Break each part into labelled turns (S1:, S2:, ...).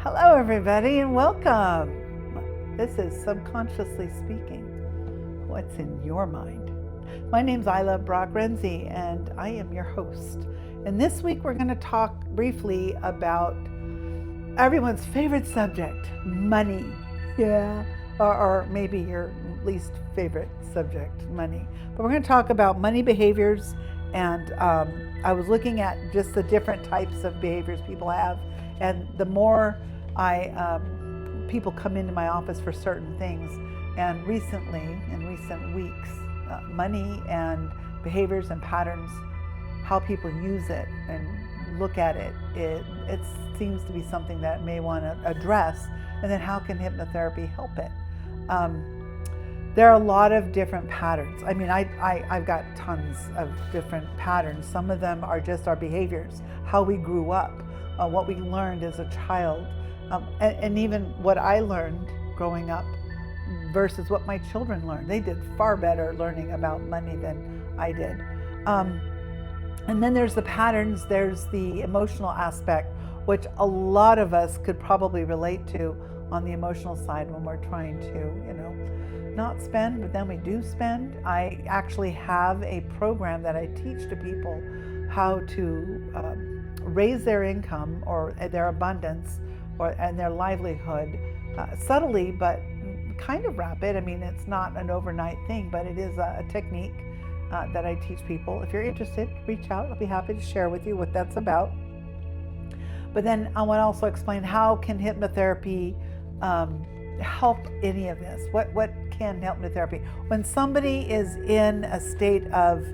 S1: Hello, everybody, and welcome. This is Subconsciously Speaking. What's in your mind? My name's Ilah Brock-Renzi, and I am your host. And this week, we're going to talk briefly about everyone's favorite subject, money. Yeah, or maybe your least favorite subject, money. But we're going to talk about money behaviors, and I was looking at just the different types of behaviors people have. And the more people come into my office for certain things, and recently, in recent weeks, money and behaviors and patterns, how people use it and look at it, it seems to be something that I may want to address. And then how can hypnotherapy help it? There are a lot of different patterns. I mean, I've got tons of different patterns. Some of them are just our behaviors, how we grew up, what we learned as a child, and even what I learned growing up versus what my children learned. They did far better learning about money than I did. And then there's the patterns, there's the emotional aspect, which a lot of us could probably relate to on the emotional side when we're trying to, not spend, but then we do spend. I actually have a program that I teach to people how to raise their income or their abundance and their livelihood subtly, but kind of rapid. I mean, it's not an overnight thing, but it is a technique that I teach people. If you're interested, reach out. I'll be happy to share with you what that's about. But then I want to also explain how can hypnotherapy help any of this? What can help hypnotherapy? When somebody is in a state of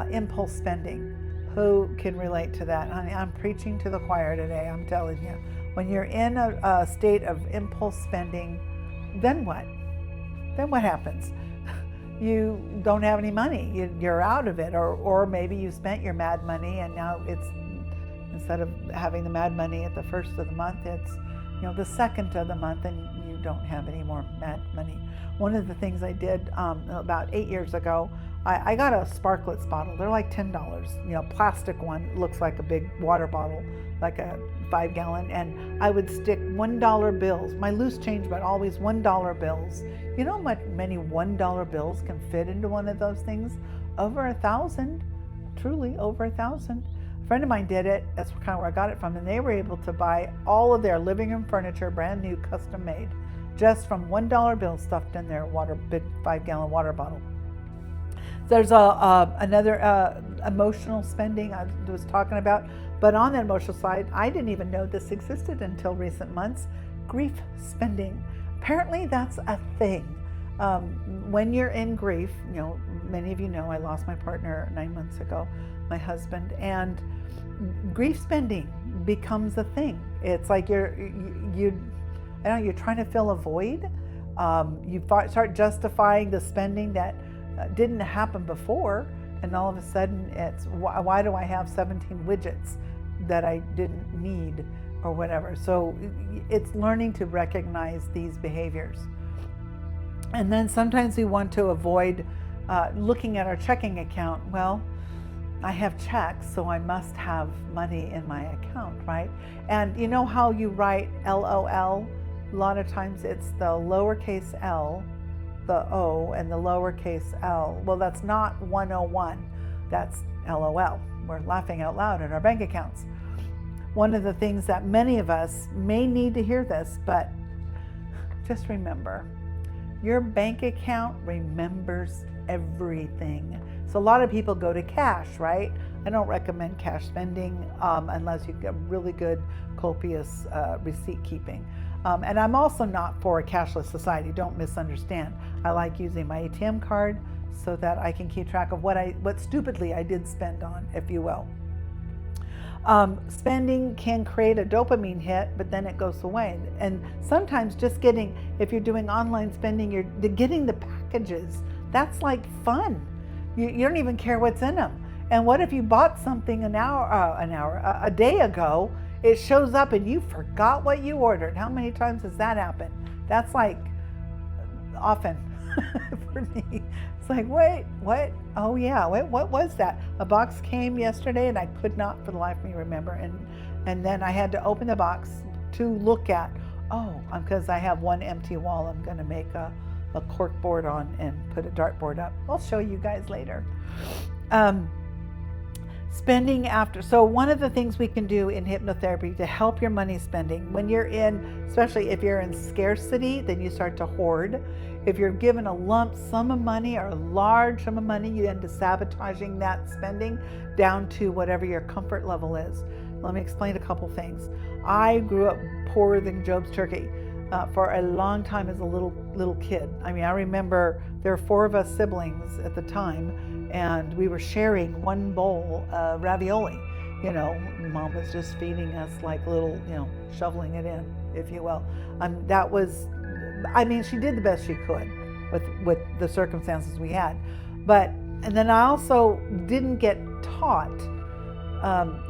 S1: impulse spending, who can relate to that? Honey, I'm preaching to the choir today, I'm telling you. When you're in a state of impulse spending, then what? Then what happens? You don't have any money. You're out of it. Or maybe you spent your mad money and now it's, instead of having the mad money at the first of the month, it's the second of the month and you don't have any more mad money. One of the things I did about 8 years ago, I got a Sparklets bottle. They're like $10, plastic one, looks like a big water bottle, like a 5-gallon, and I would stick $1 bills, my loose change, but always $1 bills. You know how many $1 bills can fit into one of those things? Over 1,000, truly over 1,000. A friend of mine did it, that's kind of where I got it from, and they were able to buy all of their living room furniture, brand new, custom made, just from $1 bills stuffed in their big 5-gallon water bottle. There's another emotional spending I was talking about, but on the emotional side, I didn't even know this existed until recent months, grief spending. Apparently that's a thing. When you're in grief, many of you know I lost my partner 9 months ago, my husband, and grief spending becomes a thing. It's like you're trying to fill a void. You start justifying the spending that didn't happen before, and all of a sudden it's, why do I have 17 widgets that I didn't need or whatever? So it's learning to recognize these behaviors. And then sometimes we want to avoid looking at our checking account. Well, I have checks, so I must have money in my account, right? And you know how you write LOL? A lot of times it's the lowercase l, the O, and the lowercase l. Well, that's not 101, that's LOL. We're laughing out loud at our bank accounts. One of the things that many of us may need to hear this, but just remember, your bank account remembers everything. So a lot of people go to cash, right? I don't recommend cash spending unless you get really good, copious receipt keeping. And I'm also not for a cashless society, don't misunderstand. I like using my ATM card so that I can keep track of what stupidly I did spend on, if you will. Spending can create a dopamine hit, but then it goes away. And sometimes just if you're doing online spending, you're getting the packages. That's like fun. You don't even care what's in them. And what if you bought something a day ago, it shows up and you forgot what you ordered? How many times has that happened? That's like often for me. It's like, wait, what? Oh yeah, wait, what was that? A box came yesterday and I could not for the life of me remember. And then I had to open the box, to look at, because I have one empty wall, I'm going to make a cork board on and put a dartboard up. I'll show you guys later. Spending after. So one of the things we can do in hypnotherapy to help your money spending, when you're especially if you're in scarcity, then you start to hoard. If you're given a lump sum of money or a large sum of money, you end up sabotaging that spending down to whatever your comfort level is. Let me explain a couple things. I grew up poorer than Job's turkey for a long time as a little kid. I mean, I remember there were 4 of us siblings at the time, and we were sharing one bowl of ravioli. Mom was just feeding us like little, shoveling it in, if you will. She did the best she could with the circumstances we had. And then I also didn't get taught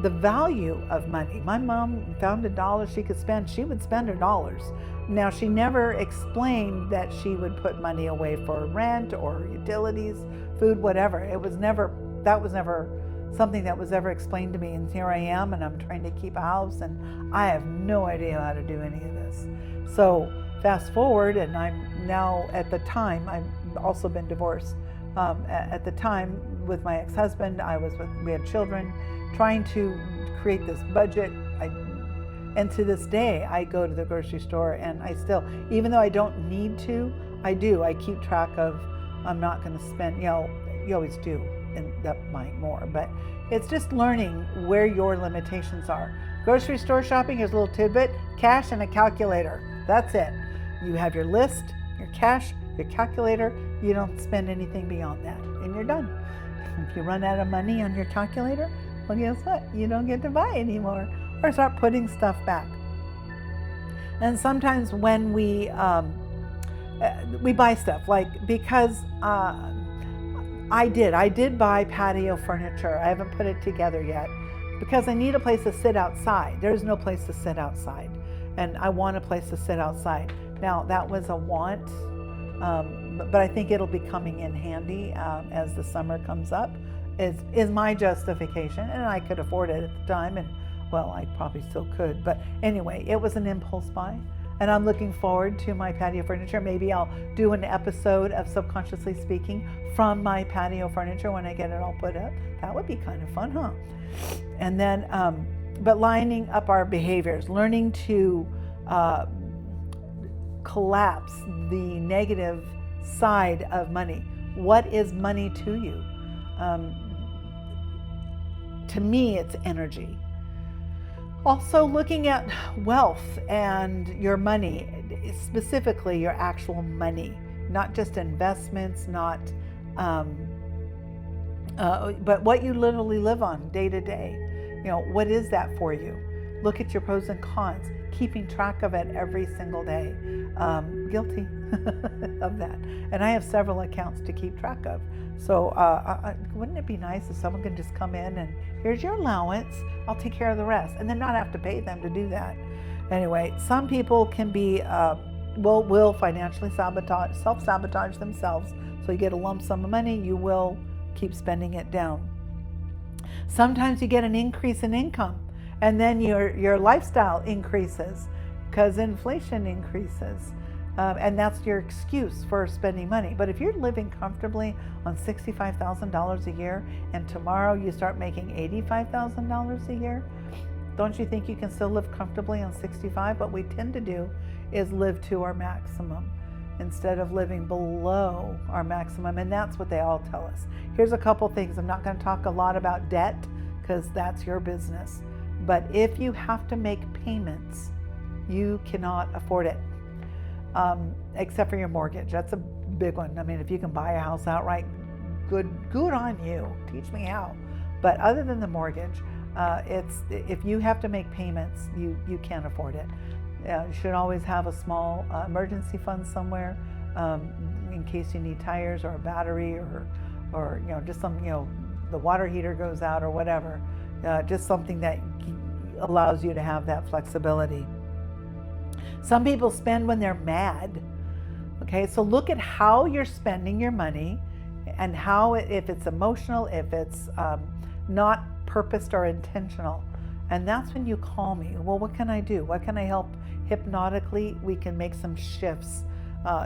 S1: the value of money. My mom found $1 she could spend. She would spend her dollars. Now, she never explained that she would put money away for rent or utilities, food, whatever. That was never something that was ever explained to me. And here I am, and I'm trying to keep a house, and I have no idea how to do any of this. So fast forward, and I'm now, at the time, I've also been divorced. At the time with my ex-husband, we had children, trying to create this budget. And to this day, I go to the grocery store, and I still, even though I don't need to, I keep track of, I'm not going to spend, you always do, and that might more, but it's just learning where your limitations are. Grocery store shopping, here's a little tidbit: cash and a calculator. That's it. You have your list, your cash, your calculator. You don't spend anything beyond that, and you're done. If you run out of money on your calculator, well, guess what? You don't get to buy anymore, or start putting stuff back. And sometimes when we buy stuff, because I did buy patio furniture. I haven't put it together yet because I need a place to sit outside. There's no place to sit outside, and I want a place to sit outside. Now, that was a want, but I think it'll be coming in handy as the summer comes up, is my justification. And I could afford it at the time, and well, I probably still could. But anyway, it was an impulse buy, and I'm looking forward to my patio furniture. Maybe I'll do an episode of Subconsciously Speaking from my patio furniture when I get it all put up. That would be kind of fun, huh? And then, but lining up our behaviors, learning to collapse the negative side of money. What is money to you? To me, it's energy. Also, looking at wealth and your money, specifically your actual money, not just investments, but what you literally live on day to day. What is that for you? Look at your pros and cons, keeping track of it every single day. Guilty of that. And I have several accounts to keep track of. So wouldn't it be nice if someone could just come in and, here's your allowance, I'll take care of the rest, and then not have to pay them to do that. Anyway, some people can be, will financially self-sabotage themselves. So you get a lump sum of money, you will keep spending it down. Sometimes you get an increase in income, and then your lifestyle increases because inflation increases. And that's your excuse for spending money. But if you're living comfortably on $65,000 a year, and tomorrow you start making $85,000 a year, don't you think you can still live comfortably on 65? What we tend to do is live to our maximum instead of living below our maximum. And that's what they all tell us. Here's a couple things. I'm not going to talk a lot about debt because that's your business. But if you have to make payments, you cannot afford it. Except for your mortgage. That's a big one. I mean, if you can buy a house outright, good on you. Teach me how. But other than the mortgage, if you have to make payments, you can't afford it. You should always have a small emergency fund somewhere in case you need tires or a battery or just some, the water heater goes out or whatever. Just something that allows you to have that flexibility. Some people spend when they're mad. Okay, so look at how you're spending your money and how, if it's emotional, if it's not purposed or intentional. And that's when you call me. Well, what can I do? What can I help hypnotically? We can make some shifts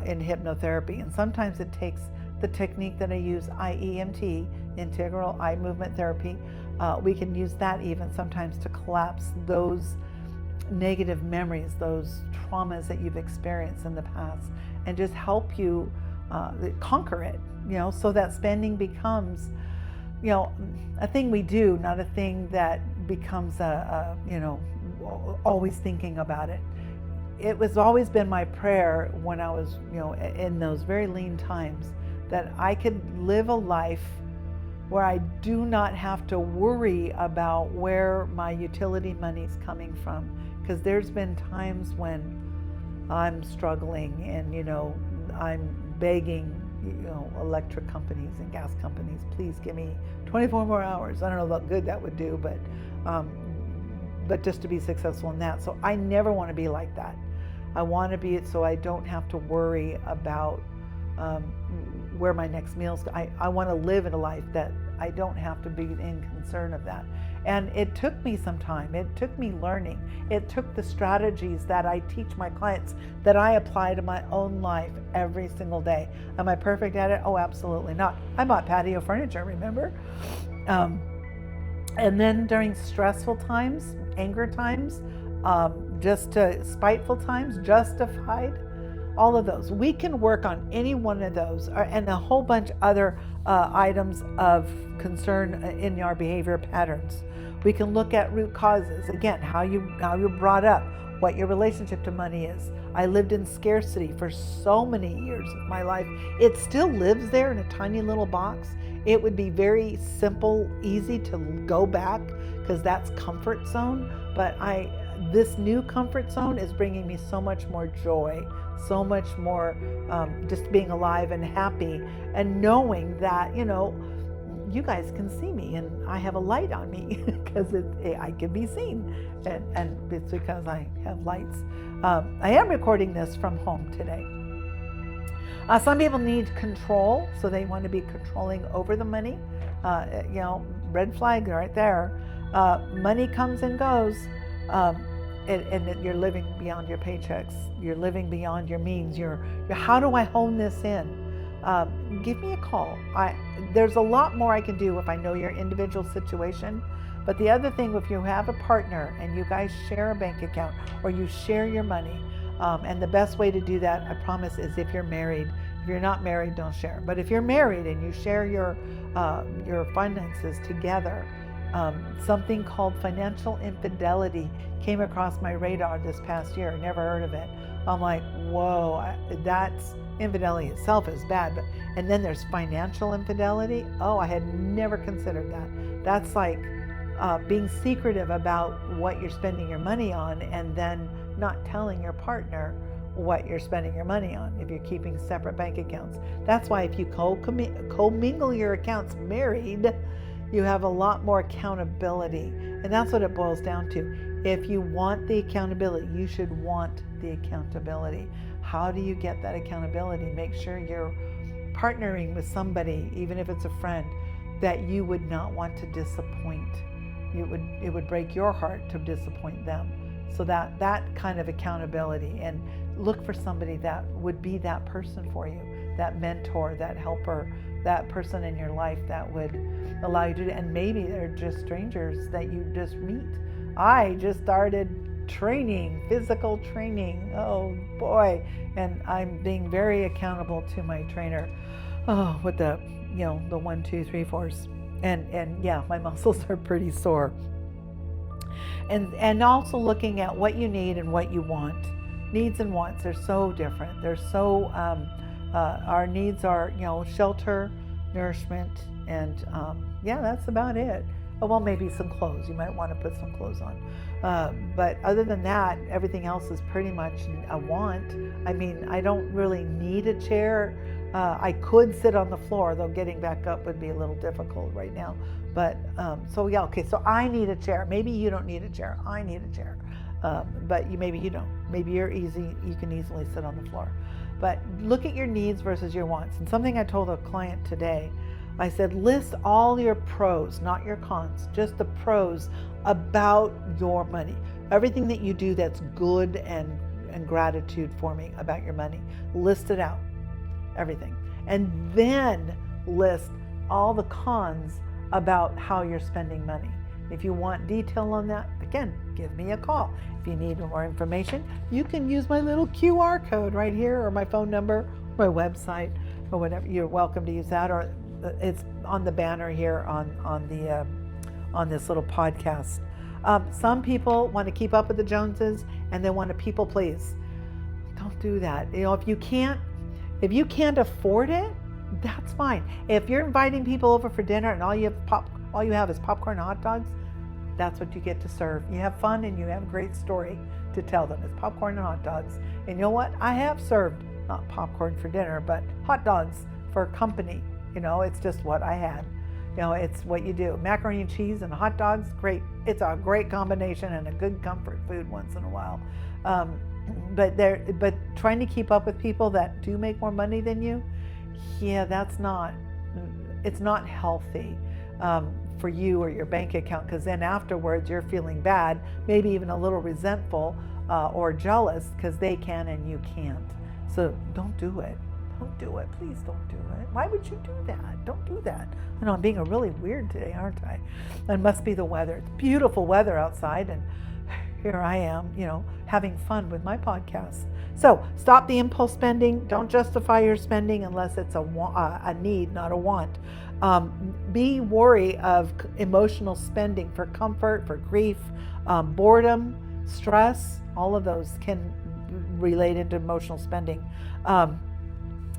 S1: in hypnotherapy. And sometimes it takes the technique that I use, IEMT, integral eye movement therapy. We can use that even sometimes to collapse those negative memories, those traumas that you've experienced in the past, and just help you conquer it, so that spending becomes, a thing we do, not a thing that becomes always thinking about it. It was always been my prayer when I was, in those very lean times, that I could live a life where I do not have to worry about where my utility money's coming from. Because there's been times when I'm struggling and, I'm begging, electric companies and gas companies, please give me 24 more hours. I don't know what good that would do, but just to be successful in that. So I never want to be like that. I want to be it so I don't have to worry about where my next meal's. I want to live in a life that I don't have to be in concern of that. And it took me some time. It took me learning. It took the strategies that I teach my clients that I apply to my own life every single day. Am I perfect at it? Oh, absolutely not. I bought patio furniture, remember? And then during stressful times, anger times, spiteful times, justified, all of those. We can work on any one of those and a whole bunch other items of concern in our behavior patterns. We can look at root causes. Again, how you're brought up, what your relationship to money is. I lived in scarcity for so many years of my life. It still lives there in a tiny little box. It would be very simple, easy to go back because that's comfort zone. But this new comfort zone is bringing me so much more joy, so much more just being alive and happy, and knowing that, you guys can see me and I have a light on me because I can be seen, and it's because I have lights. I am recording this from home today. Some people need control, so they want to be controlling over the money. Red flag right there. Money comes and goes. And you're living beyond your paychecks. You're living beyond your means. How do I hone this in? Give me a call. There's a lot more I can do if I know your individual situation. But the other thing, if you have a partner and you guys share a bank account or you share your money, and the best way to do that, I promise, is if you're married. If you're not married, don't share. But if you're married and you share your finances together, something called financial infidelity came across my radar this past year. I never heard of it. I'm like, whoa, that's infidelity itself is bad. And then there's financial infidelity. Oh, I had never considered that. That's like being secretive about what you're spending your money on and then not telling your partner what you're spending your money on if you're keeping separate bank accounts. That's why if you co-mingle your accounts married, you have a lot more accountability. And that's what it boils down to. If you want the accountability, you should want the accountability. How do you get that accountability? Make sure you're partnering with somebody, even if it's a friend, that you would not want to disappoint. It would break your heart to disappoint them. So that kind of accountability, and look for somebody that would be that person for you, that mentor, that helper, that person in your life that would allow you to, and maybe they're just strangers that you just meet. I just started physical training, oh boy, and I'm being very accountable to my trainer, with the 1, 2, 3, 4s, and yeah, my muscles are pretty sore. And also looking at what you need and what you want. Needs and wants are so different. They're so, our needs are, shelter, nourishment, and that's about it. Well, maybe some clothes. You might want to put some clothes on. But other than that, everything else is pretty much a want. I mean, I don't really need a chair. I could sit on the floor, though getting back up would be a little difficult right now. But, so I need a chair. Maybe you don't need a chair. I need a chair. But maybe you don't. Maybe you can easily sit on the floor. But look at your needs versus your wants. And something I told a client today I said, list all your pros, not your cons, just the pros about your money. Everything that you do that's good and gratitude forming about your money. List it out, everything. And then list all the cons about how you're spending money. If you want detail on that, again, give me a call. If you need more information, you can use my little QR code right here, or my phone number, my website, or whatever. You're welcome to use that, or it's on the banner here on this little podcast. Some people want to keep up with the Joneses and they want to people please. Don't do that. If you can't afford it, that's fine. If you're inviting people over for dinner and all you have is popcorn and hot dogs, that's what you get to serve. You have fun and you have a great story to tell them. It's popcorn and hot dogs. And you know what? I have served not popcorn for dinner, but hot dogs for company. It's just what I had. It's what you do. Macaroni and cheese and hot dogs, great. It's a great combination and a good comfort food once in a while. But trying to keep up with people that do make more money than you, it's not healthy for you or your bank account, because then afterwards you're feeling bad, maybe even a little resentful or jealous because they can and you can't. So don't do it. Don't do it. Please don't do it. Why would you do that? Don't do that. I know I'm being really weird today, aren't I? It must be the weather. It's beautiful weather outside, and here I am, having fun with my podcast. So stop the impulse spending. Don't justify your spending unless it's a need, not a want. Be wary of emotional spending for comfort, for grief, boredom, stress. All of those can relate into emotional spending.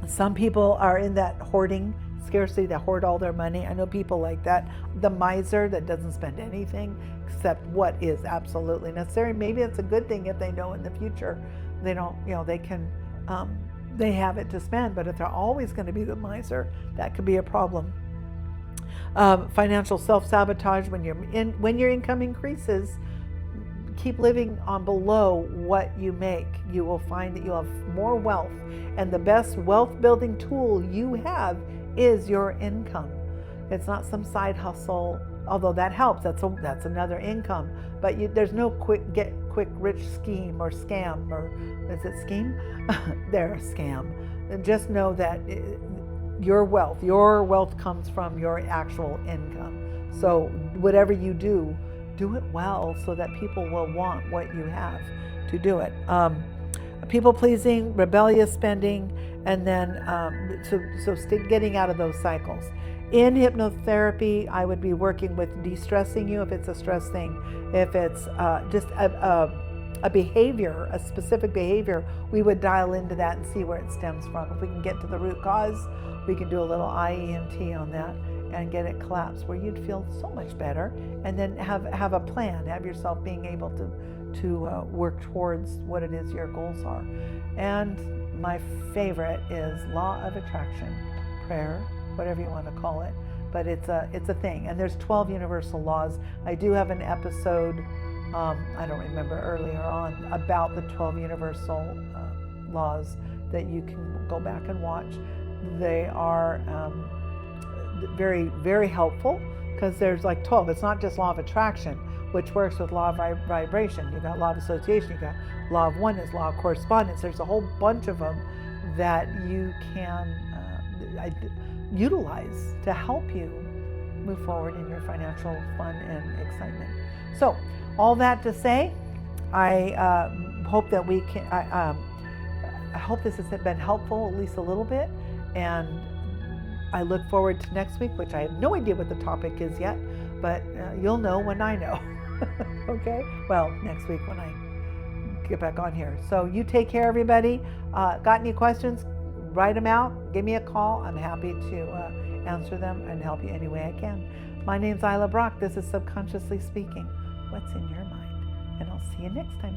S1: Some people are in that hoarding scarcity, that hoard all their money. I know people like that. The miser that doesn't spend anything except what is absolutely necessary. Maybe it's a good thing if they know in the future they don't, they have it to spend. But if they're always going to be the miser, that could be a problem. Financial self-sabotage. When your income increases, keep living on below what you make. You will find that you'll have more wealth, and the best wealth building tool you have is your income. It's not some side hustle, although that helps. That's another income. But there's no quick rich scheme or scam, or is it scheme? They're a scam. And just know that your wealth comes from your actual income. So whatever you do it well so that people will want what you have to do it. People pleasing, rebellious spending, and then getting out of those cycles. In hypnotherapy, I would be working with de-stressing you if it's a stress thing. If it's just a behavior, a specific behavior, we would dial into that and see where it stems from. If we can get to the root cause, we can do a little IEMT on that and get it collapsed, where you'd feel so much better, and then have a plan, have yourself being able to work towards what it is your goals are. And my favorite is law of attraction, prayer, whatever you want to call it, but it's a thing. And there's 12 universal laws. I do have an episode, I don't remember, earlier on, about the 12 universal laws that you can go back and watch. They are very, very helpful, because there's like 12. It's not just law of attraction, which works with law of vibration. You got law of association, you got law of oneness, law of correspondence. There's a whole bunch of them that you can utilize to help you move forward in your financial fun and excitement. So all that to say, I hope that we can, I hope this has been helpful, at least a little bit, and I look forward to next week, which I have no idea what the topic is yet, but you'll know when I know. Okay? Well, next week when I get back on here. So you take care, everybody. Got any questions? Write them out. Give me a call. I'm happy to answer them and help you any way I can. My name's Ilah Brock. This is Subconsciously Speaking. What's in your mind? And I'll see you next time.